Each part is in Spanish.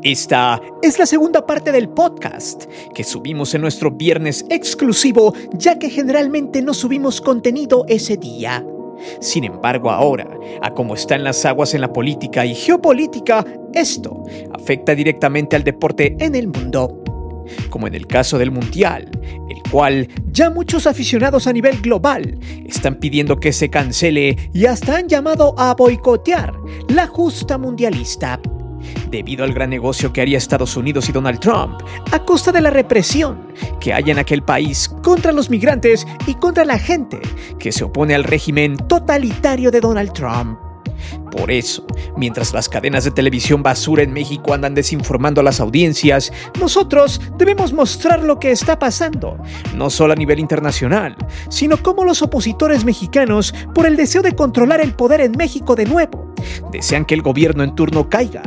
Esta es la segunda parte del podcast que subimos en nuestro viernes exclusivo, ya que generalmente no subimos contenido ese día. Sin embargo, ahora, a cómo están las aguas en la política y geopolítica, esto afecta directamente al deporte en el mundo. Como en el caso del Mundial, el cual ya muchos aficionados a nivel global están pidiendo que se cancele y hasta han llamado a boicotear la justa mundialista, debido al gran negocio que haría Estados Unidos y Donald Trump a costa de la represión que hay en aquel país contra los migrantes y contra la gente que se opone al régimen totalitario de Donald Trump. Por eso, mientras las cadenas de televisión basura en México andan desinformando a las audiencias, nosotros debemos mostrar lo que está pasando, no solo a nivel internacional, sino cómo los opositores mexicanos, por el deseo de controlar el poder en México de nuevo, desean que el gobierno en turno caiga.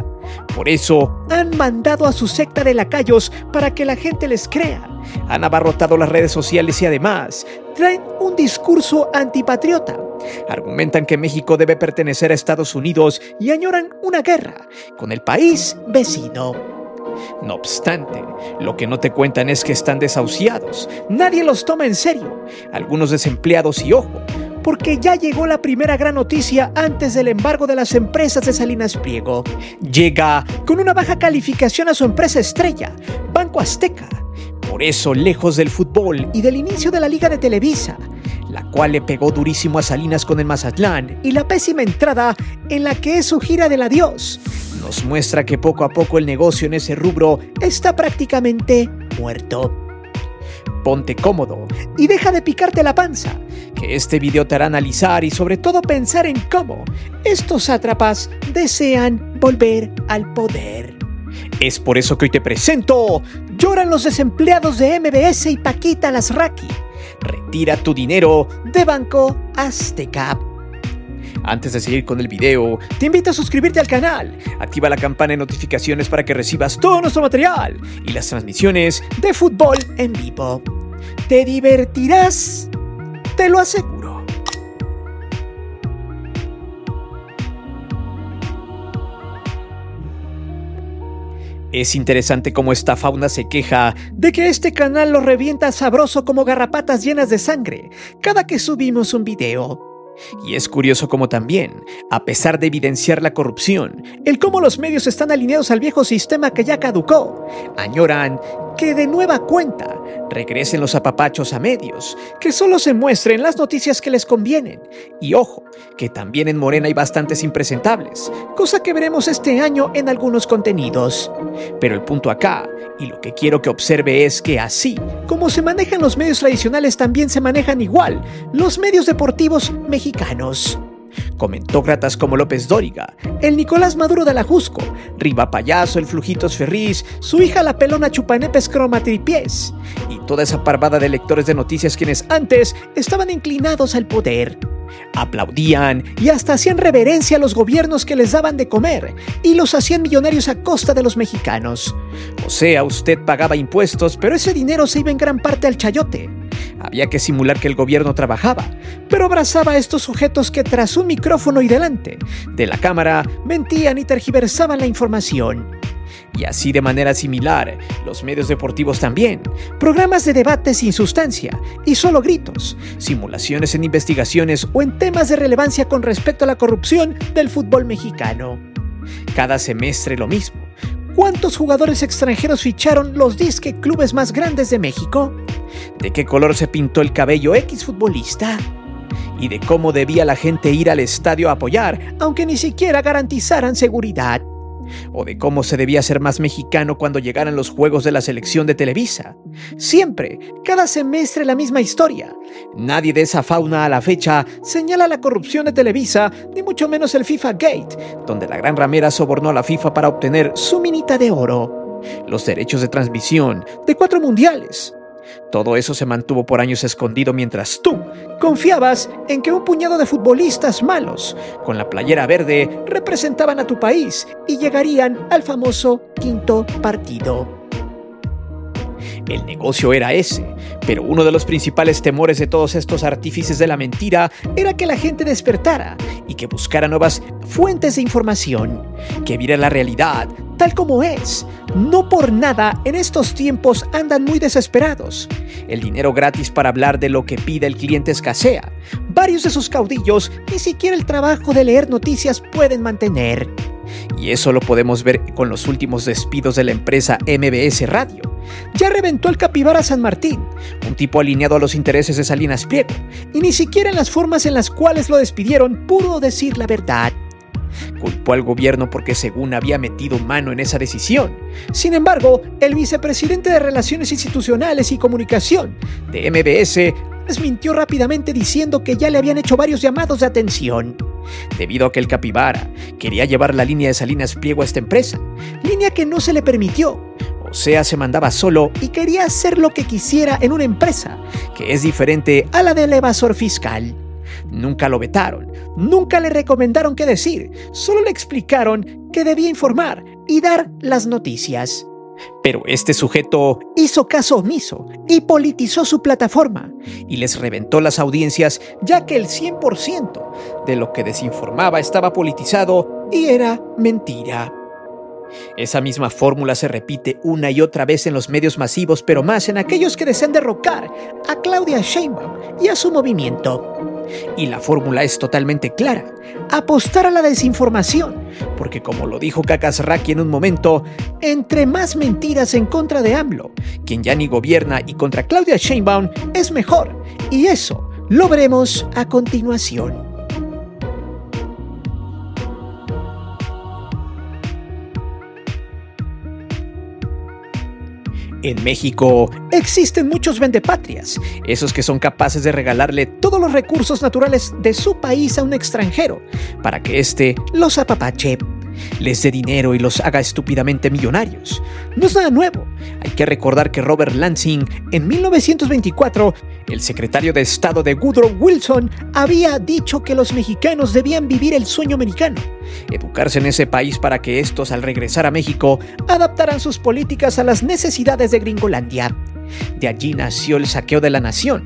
Por eso, han mandado a su secta de lacayos para que la gente les crea. Han abarrotado las redes sociales y además traen un discurso antipatriota. Argumentan que México debe pertenecer a Estados Unidos y añoran una guerra con el país vecino. No obstante, lo que no te cuentan es que están desahuciados. Nadie los toma en serio. Algunos desempleados y ojo, porque ya llegó la primera gran noticia antes del embargo de las empresas de Salinas Pliego. Llega con una baja calificación a su empresa estrella, Banco Azteca. Por eso, lejos del fútbol y del inicio de la Liga de Televisa, la cual le pegó durísimo a Salinas con el Mazatlán, y la pésima entrada en la que es su gira del adiós, nos muestra que poco a poco el negocio en ese rubro está prácticamente muerto. Ponte cómodo y deja de picarte la panza, que este video te hará analizar y sobre todo pensar en cómo estos sátrapas desean volver al poder. Es por eso que hoy te presento: lloran los desempleados de MBS y Paquita Lasraqui. Retira tu dinero de Banco Azteca. Antes de seguir con el video, te invito a suscribirte al canal, activa la campana de notificaciones para que recibas todo nuestro material y las transmisiones de fútbol en vivo. Te divertirás, te lo aseguro. Es interesante cómo esta fauna se queja de que este canal lo revienta sabroso como garrapatas llenas de sangre cada que subimos un video. Y es curioso cómo también, a pesar de evidenciar la corrupción, el cómo los medios están alineados al viejo sistema que ya caducó, añoran que de nueva cuenta regresen los apapachos a medios, que solo se muestren las noticias que les convienen. Y ojo, que también en Morena hay bastantes impresentables, cosa que veremos este año en algunos contenidos. Pero el punto acá, y lo que quiero que observe, es que así como se manejan los medios tradicionales, también se manejan igual los medios deportivos mexicanos. Comentócratas como López Dóriga, el Nicolás Maduro de la Jusco, Riva Payaso, el Flujitos Ferriz, su hija la pelona Chupanepes Cromatripiés y toda esa parvada de lectores de noticias quienes antes estaban inclinados al poder. Aplaudían y hasta hacían reverencia a los gobiernos que les daban de comer y los hacían millonarios a costa de los mexicanos. O sea, usted pagaba impuestos, pero ese dinero se iba en gran parte al chayote. Había que simular que el gobierno trabajaba, pero abrazaba a estos sujetos que tras un micrófono y delante de la cámara mentían y tergiversaban la información. Y así de manera similar, los medios deportivos también, programas de debate sin sustancia y solo gritos, simulaciones en investigaciones o en temas de relevancia con respecto a la corrupción del fútbol mexicano. Cada semestre lo mismo. ¿Cuántos jugadores extranjeros ficharon los disque clubes más grandes de México? ¿De qué color se pintó el cabello X futbolista? Y de cómo debía la gente ir al estadio a apoyar, aunque ni siquiera garantizaran seguridad. O de cómo se debía ser más mexicano cuando llegaran los juegos de la selección de Televisa. Siempre, cada semestre la misma historia. Nadie de esa fauna a la fecha señala la corrupción de Televisa, ni mucho menos el FIFA Gate, donde la gran ramera sobornó a la FIFA para obtener su minita de oro, los derechos de transmisión de 4 mundiales. Todo eso se mantuvo por años escondido mientras tú confiabas en que un puñado de futbolistas malos con la playera verde representaban a tu país y llegarían al famoso quinto partido. El negocio era ese, pero uno de los principales temores de todos estos artífices de la mentira era que la gente despertara y que buscara nuevas fuentes de información, que viera la realidad tal como es. No por nada en estos tiempos andan muy desesperados. El dinero gratis para hablar de lo que pide el cliente escasea. Varios de sus caudillos ni siquiera el trabajo de leer noticias pueden mantener. Y eso lo podemos ver con los últimos despidos de la empresa MBS Radio. Ya reventó el Capibara San Martín, un tipo alineado a los intereses de Salinas Pliego, y ni siquiera en las formas en las cuales lo despidieron pudo decir la verdad. Culpó al gobierno porque según había metido mano en esa decisión. Sin embargo, el vicepresidente de Relaciones Institucionales y Comunicación de MBS desmintió rápidamente diciendo que ya le habían hecho varios llamados de atención. Debido a que el Capibara quería llevar la línea de Salinas Pliego a esta empresa, línea que no se le permitió. O sea, se mandaba solo y quería hacer lo que quisiera en una empresa, que es diferente a la del evasor fiscal. Nunca lo vetaron, nunca le recomendaron qué decir, solo le explicaron que debía informar y dar las noticias. Pero este sujeto hizo caso omiso y politizó su plataforma y les reventó las audiencias, ya que el 100% de lo que desinformaba estaba politizado y era mentira. Esa misma fórmula se repite una y otra vez en los medios masivos, pero más en aquellos que desean derrocar a Claudia Sheinbaum y a su movimiento. Y la fórmula es totalmente clara: apostar a la desinformación, porque como lo dijo Kakazraki en un momento, entre más mentiras en contra de AMLO, quien ya ni gobierna, y contra Claudia Sheinbaum, es mejor, y eso lo veremos a continuación. En México existen muchos vendepatrias, esos que son capaces de regalarle todos los recursos naturales de su país a un extranjero para que éste los apapache, les dé dinero y los haga estúpidamente millonarios. No es nada nuevo. Hay que recordar que Robert Lansing, en 1924, el secretario de Estado de Woodrow Wilson, había dicho que los mexicanos debían vivir el sueño americano, educarse en ese país para que estos, al regresar a México, adaptaran sus políticas a las necesidades de Gringolandia. De allí nació el saqueo de la nación.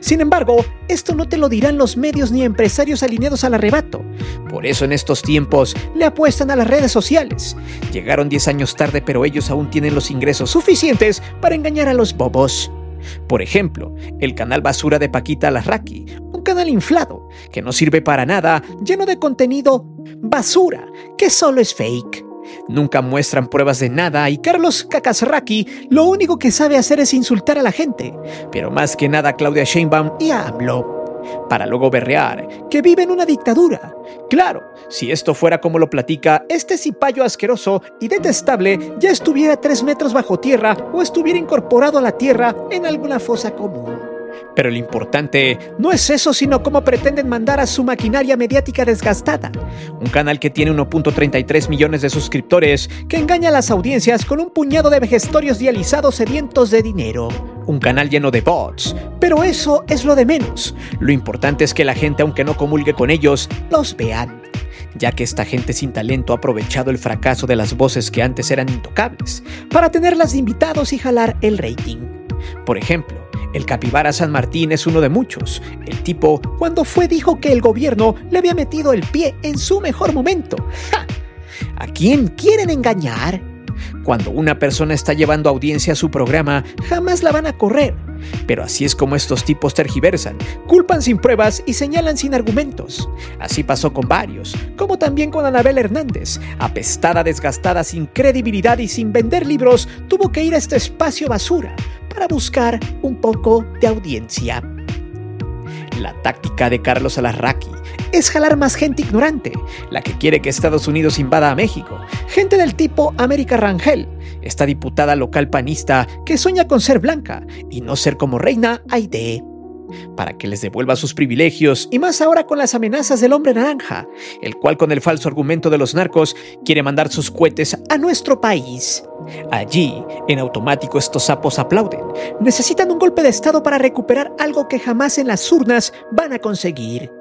Sin embargo, esto no te lo dirán los medios ni empresarios alineados al arrebato. Por eso en estos tiempos le apuestan a las redes sociales. Llegaron 10 años tarde, pero ellos aún tienen los ingresos suficientes para engañar a los bobos. Por ejemplo, el canal Basura de Paquita Alarraqui, un canal inflado, que no sirve para nada, lleno de contenido basura, que solo es fake. Nunca muestran pruebas de nada y Carlos Kakazraki lo único que sabe hacer es insultar a la gente, pero más que nada a Claudia Sheinbaum y a AMLO, para luego berrear que vive en una dictadura. Claro, si esto fuera como lo platica este cipayo asqueroso y detestable, ya estuviera 3 metros bajo tierra o estuviera incorporado a la tierra en alguna fosa común. Pero lo importante no es eso, sino cómo pretenden mandar a su maquinaria mediática desgastada. Un canal que tiene 1.33 millones de suscriptores, que engaña a las audiencias con un puñado de vejestorios dializados sedientos de dinero. Un canal lleno de bots. Pero eso es lo de menos. Lo importante es que la gente, aunque no comulgue con ellos, los vean. Ya que esta gente sin talento ha aprovechado el fracaso de las voces que antes eran intocables para tenerlas de invitados y jalar el rating. Por ejemplo, el Capibara San Martín es uno de muchos. El tipo, cuando fue, dijo que el gobierno le había metido el pie en su mejor momento. ¡Ja! ¿A quién quieren engañar? Cuando una persona está llevando audiencia a su programa, jamás la van a correr. Pero así es como estos tipos tergiversan, culpan sin pruebas y señalan sin argumentos. Así pasó con varios, como también con Anabel Hernández. Apestada, desgastada, sin credibilidad y sin vender libros, tuvo que ir a este espacio basura para buscar un poco de audiencia. La táctica de Carlos Alarraqui es jalar más gente ignorante, la que quiere que Estados Unidos invada a México. Gente del tipo América Rangel, esta diputada local panista que sueña con ser blanca y no ser como Reina Aide, para que les devuelva sus privilegios, y más ahora con las amenazas del hombre naranja, el cual con el falso argumento de los narcos quiere mandar sus cohetes a nuestro país. Allí, en automático, estos sapos aplauden. Necesitan un golpe de estado para recuperar algo que jamás en las urnas van a conseguir.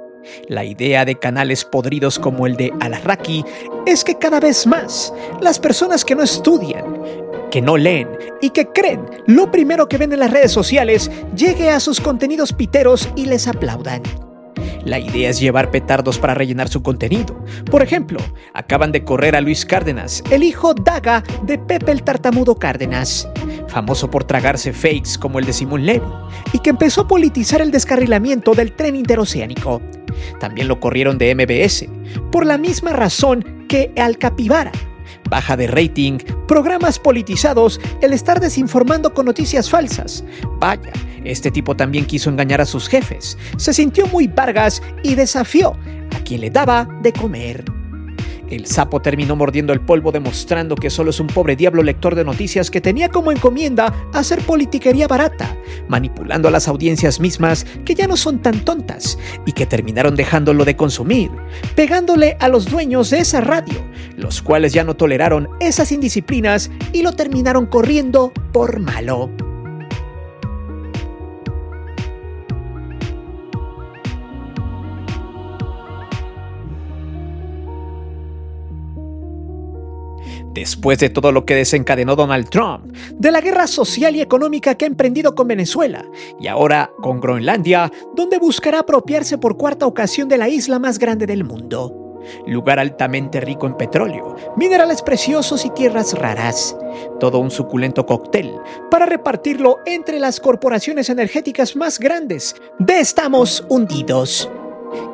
La idea de canales podridos como el de Alarraqui es que cada vez más las personas que no estudian, que no leen y que creen lo primero que ven en las redes sociales llegue a sus contenidos piteros y les aplaudan. La idea es llevar petardos para rellenar su contenido. Por ejemplo, acaban de correr a Luis Cárdenas, el hijo Daga de Pepe el Tartamudo Cárdenas, famoso por tragarse fakes como el de Simón Levy, y que empezó a politizar el descarrilamiento del tren interoceánico. También lo corrieron de MBS, por la misma razón que al Capibara. Baja de rating, programas politizados, el estar desinformando con noticias falsas. Vaya, este tipo también quiso engañar a sus jefes. Se sintió muy Vargas y desafió a quien le daba de comer. El sapo terminó mordiendo el polvo, demostrando que solo es un pobre diablo lector de noticias que tenía como encomienda hacer politiquería barata, manipulando a las audiencias mismas que ya no son tan tontas y que terminaron dejándolo de consumir, pegándole a los dueños de esa radio, los cuales ya no toleraron esas indisciplinas y lo terminaron corriendo por malo. Después de todo lo que desencadenó Donald Trump, de la guerra social y económica que ha emprendido con Venezuela, y ahora con Groenlandia, donde buscará apropiarse por cuarta ocasión de la isla más grande del mundo. Lugar altamente rico en petróleo, minerales preciosos y tierras raras. Todo un suculento cóctel para repartirlo entre las corporaciones energéticas más grandes de Estamos Hundidos.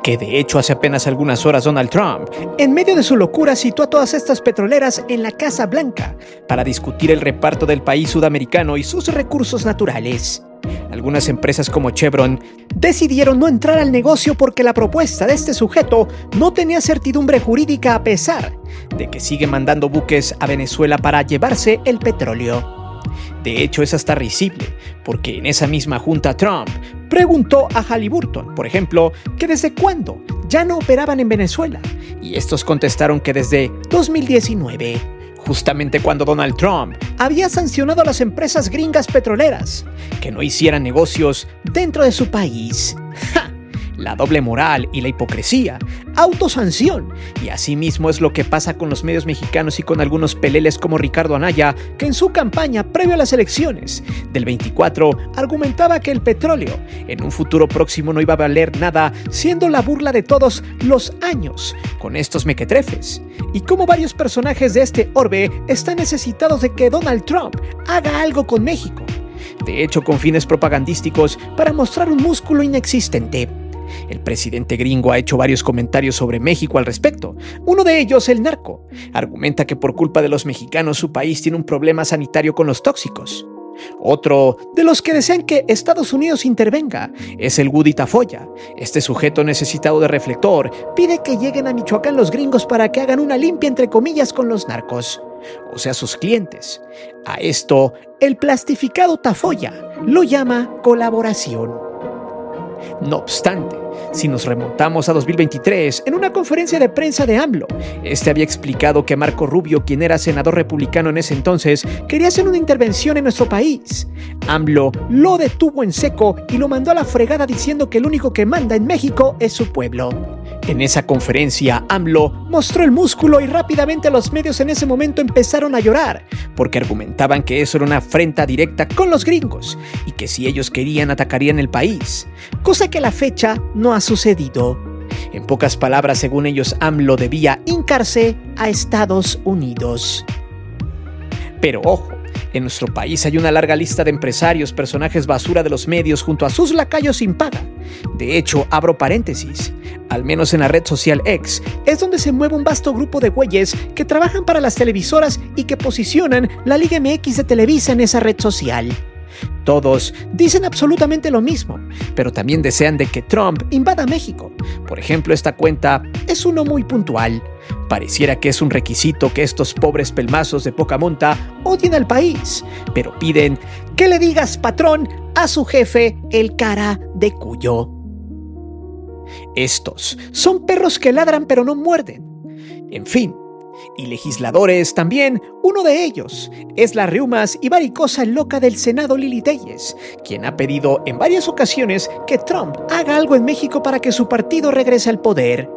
Que de hecho hace apenas algunas horas Donald Trump, en medio de su locura, citó a todas estas petroleras en la Casa Blanca para discutir el reparto del país sudamericano y sus recursos naturales. Algunas empresas como Chevron decidieron no entrar al negocio porque la propuesta de este sujeto no tenía certidumbre jurídica, a pesar de que sigue mandando buques a Venezuela para llevarse el petróleo. De hecho, es hasta risible, porque en esa misma junta Trump preguntó a Halliburton, por ejemplo, que desde cuándo ya no operaban en Venezuela, y estos contestaron que desde 2019, justamente cuando Donald Trump había sancionado a las empresas gringas petroleras que no hicieran negocios dentro de su país. ¡Ja! La doble moral y la hipocresía, autosanción, y así mismo es lo que pasa con los medios mexicanos y con algunos peleles como Ricardo Anaya, que en su campaña previo a las elecciones del 24 argumentaba que el petróleo en un futuro próximo no iba a valer nada, siendo la burla de todos los años con estos mequetrefes, y como varios personajes de este orbe están necesitados de que Donald Trump haga algo con México, de hecho con fines propagandísticos para mostrar un músculo inexistente. El presidente gringo ha hecho varios comentarios sobre México al respecto. Uno de ellos, el narco, argumenta que por culpa de los mexicanos su país tiene un problema sanitario con los tóxicos. Otro de los que desean que Estados Unidos intervenga es el Woody Tafoya. Este sujeto necesitado de reflector pide que lleguen a Michoacán los gringos para que hagan una limpia entre comillas con los narcos, o sea, sus clientes. A esto, el plastificado Tafoya lo llama colaboración. No obstante, si nos remontamos a 2023, en una conferencia de prensa de AMLO, este había explicado que Marco Rubio, quien era senador republicano en ese entonces, quería hacer una intervención en nuestro país. AMLO lo detuvo en seco y lo mandó a la fregada diciendo que el único que manda en México es su pueblo. En esa conferencia, AMLO mostró el músculo y rápidamente los medios en ese momento empezaron a llorar, porque argumentaban que eso era una afrenta directa con los gringos y que si ellos querían atacarían el país, cosa que a la fecha no ha sucedido. En pocas palabras, según ellos, AMLO debía hincarse a Estados Unidos. Pero ojo, en nuestro país hay una larga lista de empresarios, personajes basura de los medios junto a sus lacayos sin paga. De hecho, abro paréntesis, al menos en la red social X, es donde se mueve un vasto grupo de güeyes que trabajan para las televisoras y que posicionan la Liga MX de Televisa en esa red social. Todos dicen absolutamente lo mismo, pero también desean de que Trump invada México. Por ejemplo, esta cuenta es uno muy puntual. Pareciera que es un requisito que estos pobres pelmazos de poca monta odien al país, pero piden que le digas patrón a su jefe, el cara de Cuyo. Estos son perros que ladran pero no muerden. En fin. Y legisladores también, uno de ellos es la reumas y varicosa loca del Senado Lili Telles, quien ha pedido en varias ocasiones que Trump haga algo en México para que su partido regrese al poder.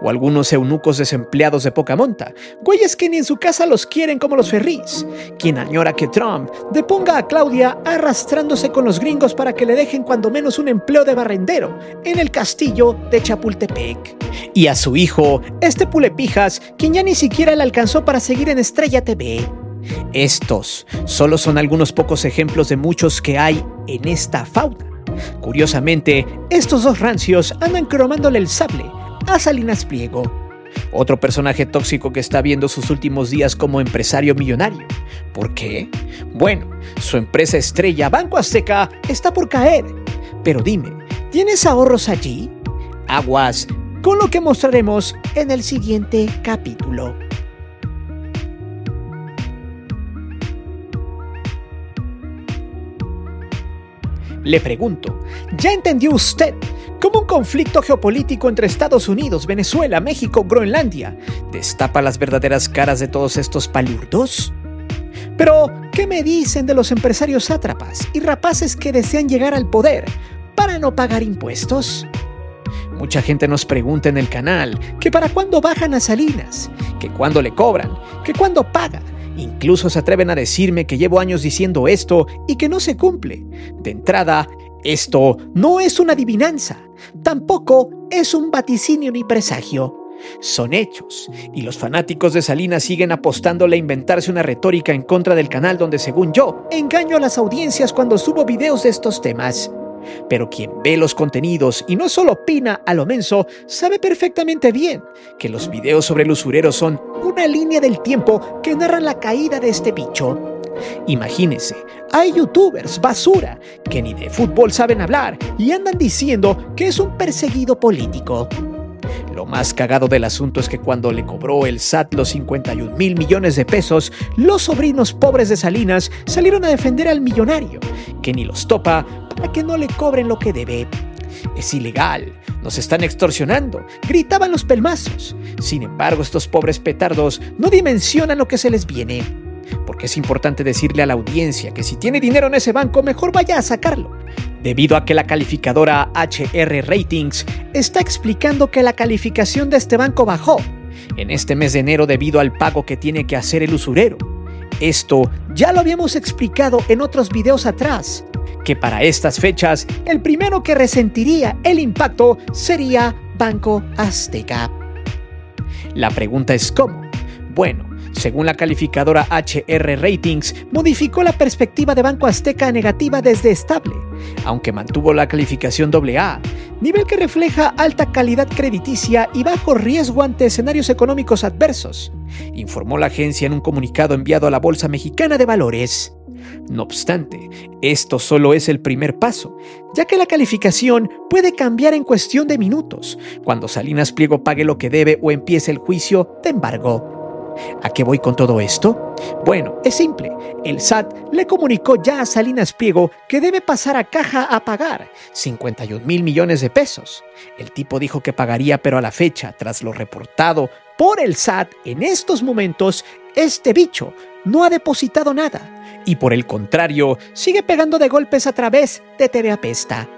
O algunos eunucos desempleados de poca monta, güeyes que ni en su casa los quieren como los Ferris, quien añora que Trump deponga a Claudia arrastrándose con los gringos para que le dejen cuando menos un empleo de barrendero en el castillo de Chapultepec. Y a su hijo, este pulepijas, quien ya ni siquiera le alcanzó para seguir en Estrella TV. Estos solo son algunos pocos ejemplos de muchos que hay en esta fauna. Curiosamente, estos dos rancios andan cromándole el sable a Salinas Pliego, otro personaje tóxico que está viendo sus últimos días como empresario millonario. ¿Por qué? Bueno, su empresa estrella Banco Azteca está por caer. Pero dime, ¿tienes ahorros allí? Aguas con lo que mostraremos en el siguiente capítulo. Le pregunto, ¿ya entendió usted cómo un conflicto geopolítico entre Estados Unidos, Venezuela, México, Groenlandia destapa las verdaderas caras de todos estos palurdos? Pero, ¿qué me dicen de los empresarios sátrapas y rapaces que desean llegar al poder para no pagar impuestos? Mucha gente nos pregunta en el canal que para cuándo bajan a Salinas, que cuándo le cobran, que cuándo paga. Incluso se atreven a decirme que llevo años diciendo esto y que no se cumple. De entrada, esto no es una adivinanza, tampoco es un vaticinio ni presagio. Son hechos, y los fanáticos de Salinas siguen apostándole a inventarse una retórica en contra del canal donde, según yo, engaño a las audiencias cuando subo videos de estos temas. Pero quien ve los contenidos y no solo opina a lo menso, sabe perfectamente bien que los videos sobre el usurero son una línea del tiempo que narran la caída de este bicho. Imagínense, hay youtubers basura que ni de fútbol saben hablar y andan diciendo que es un perseguido político. Lo más cagado del asunto es que cuando le cobró el SAT los 51,000 millones de pesos, los sobrinos pobres de Salinas salieron a defender al millonario, que ni los topa para que no le cobren lo que debe. Es ilegal, nos están extorsionando, gritaban los pelmazos. Sin embargo, estos pobres petardos no dimensionan lo que se les viene. Porque es importante decirle a la audiencia que si tiene dinero en ese banco, mejor vaya a sacarlo. Debido a que la calificadora HR Ratings está explicando que la calificación de este banco bajó en este mes de enero debido al pago que tiene que hacer el usurero. Esto ya lo habíamos explicado en otros videos atrás, que para estas fechas el primero que resentiría el impacto sería Banco Azteca. La pregunta es ¿cómo? Bueno, según la calificadora HR Ratings, modificó la perspectiva de Banco Azteca a negativa desde estable, aunque mantuvo la calificación AA, nivel que refleja alta calidad crediticia y bajo riesgo ante escenarios económicos adversos, informó la agencia en un comunicado enviado a la Bolsa Mexicana de Valores. No obstante, esto solo es el primer paso, ya que la calificación puede cambiar en cuestión de minutos, cuando Salinas Pliego pague lo que debe o empiece el juicio de embargo. ¿A qué voy con todo esto? Bueno, es simple. El SAT le comunicó ya a Salinas Pliego que debe pasar a caja a pagar 51,000 millones de pesos. El tipo dijo que pagaría, pero a la fecha, tras lo reportado por el SAT en estos momentos, este bicho no ha depositado nada. Y por el contrario, sigue pegando de golpes a través de TV Apesta,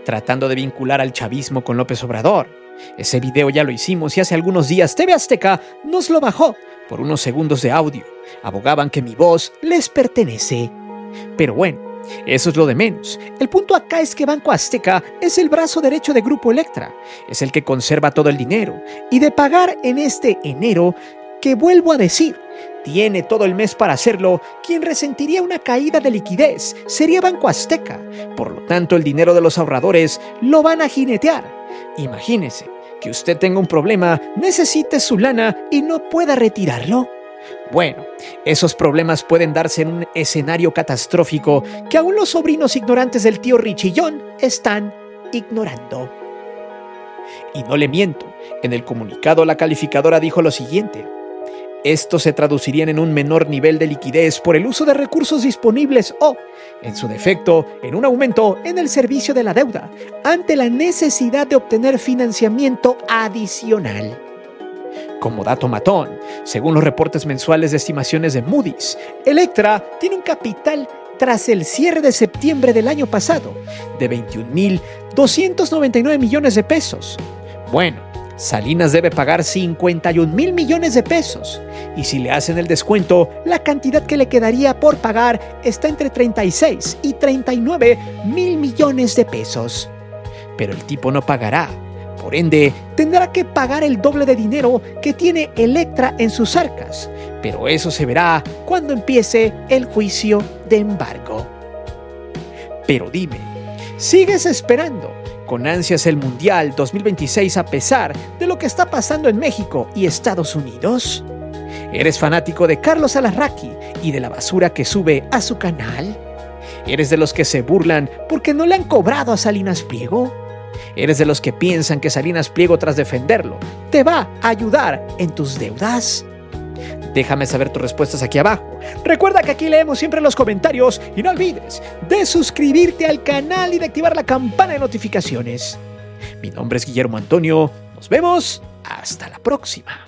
tratando de vincular al chavismo con López Obrador. Ese video ya lo hicimos y hace algunos días TV Azteca nos lo bajó por unos segundos de audio. Abogaban que mi voz les pertenece. Pero bueno, eso es lo de menos. El punto acá es que Banco Azteca es el brazo derecho de Grupo Electra. Es el que conserva todo el dinero. Y de pagar en este enero, que vuelvo a decir, tiene todo el mes para hacerlo, quien resentiría una caída de liquidez sería Banco Azteca. Por lo tanto, el dinero de los ahorradores lo van a jinetear. Imagínese que usted tenga un problema, necesite su lana y no pueda retirarlo. Bueno, esos problemas pueden darse en un escenario catastrófico que aún los sobrinos ignorantes del tío Richillón están ignorando. Y no le miento, en el comunicado la calificadora dijo lo siguiente: esto se traduciría en un menor nivel de liquidez por el uso de recursos disponibles o, en su defecto, en un aumento en el servicio de la deuda, ante la necesidad de obtener financiamiento adicional. Como dato matón, según los reportes mensuales de estimaciones de Moody's, Electra tiene un capital tras el cierre de septiembre del año pasado de 21,299 millones de pesos. Bueno, Salinas debe pagar 51,000 millones de pesos, y si le hacen el descuento, la cantidad que le quedaría por pagar está entre 36 y 39,000 millones de pesos. Pero el tipo no pagará, por ende, tendrá que pagar el doble de dinero que tiene Electra en sus arcas, pero eso se verá cuando empiece el juicio de embargo. Pero dime, ¿sigues esperando con ansias el Mundial 2026 a pesar de lo que está pasando en México y Estados Unidos? ¿Eres fanático de Carlos Alarraqui y de la basura que sube a su canal? ¿Eres de los que se burlan porque no le han cobrado a Salinas Pliego? ¿Eres de los que piensan que Salinas Pliego, tras defenderlo, te va a ayudar en tus deudas? Déjame saber tus respuestas aquí abajo. Recuerda que aquí leemos siempre los comentarios y no olvides de suscribirte al canal y de activar la campana de notificaciones. Mi nombre es Guillermo Antonio. Nos vemos hasta la próxima.